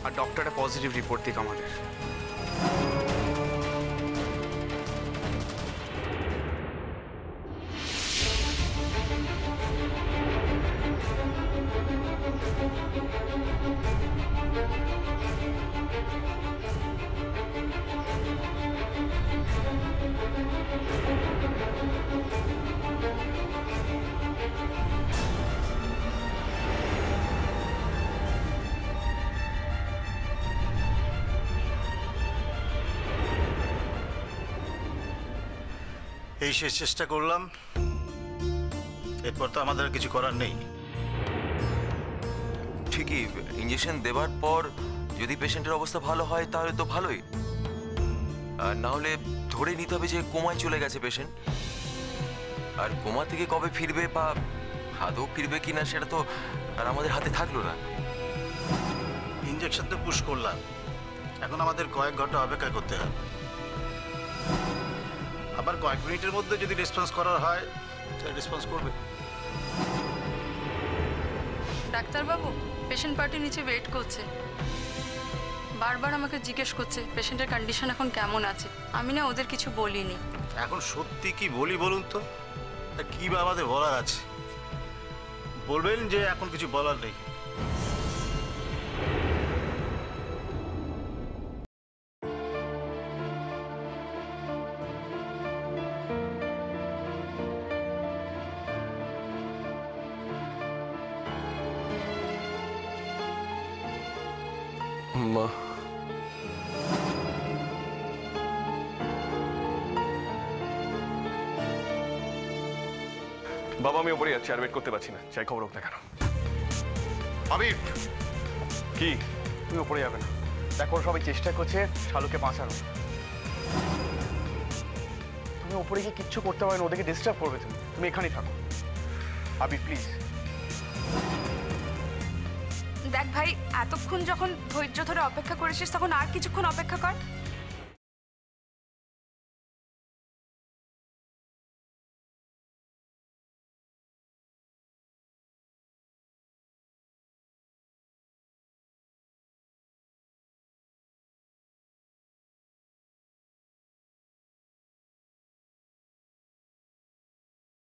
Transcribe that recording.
আর ডক্টরটা positive report দিক আমাদের। এই শেষ চেষ্টা করলাম, এরপর তো আমাদের কিছু করার নেই। ঠিকই, ইঞ্জেকশন দেওয়ার পর যদি পেশেন্টের অবস্থা ভালো হয় তাহলে তো ভালোই, আর না হলে ধরে নিতে হবে যে কোমায় চলে গেছে পেশেন্ট। আর কোমা থেকে কবে ফিরবে বা আদৌ ফিরবে কিনা সেটা তো আর আমাদের হাতে থাকলো না। ইঞ্জেকশন তো পুশ করলাম, এখন আমাদের কয়েক ঘন্টা অপেক্ষা করতে হবে। আবার কয়েক মিনিটের মধ্যে যদি রেসপন্স করার হয় তাহলে রেসপন্স করবে। ডাক্তারবাবু, পেশেন্ট পার্টি নিচে ওয়েট করছে, বারবার আমাকে জিজ্ঞেস করছে পেশেন্টের কন্ডিশন এখন কেমন আছে। আমি না ওদের কিছু বলিনি। এখন সত্যি কি বলি বলুন তো, কি বা আমাদের বলার আছে? বলবেন যে এখন কিছু বলার নেই। মা, বাবা আমি ওপরে যাচ্ছি, আর ওয়েট করতে পারছি না, চাই খবর হোক না কেন। আবির, কি? তুমি ওপরে যাবে না, দেখো সবাই চেষ্টা করছে শালুকে বাঁচানো। তুমি ওপরে গিয়ে কিচ্ছু করতে পারো না, ওদেরকে ডিস্টার্ব করবে। তুমি এখানেই থাকো। আবি প্লিজ। দেখ ভাই, এতক্ষণ যখন ধৈর্য ধরে অপেক্ষা করেছিস তখন আর কিছুক্ষণ অপেক্ষা কর।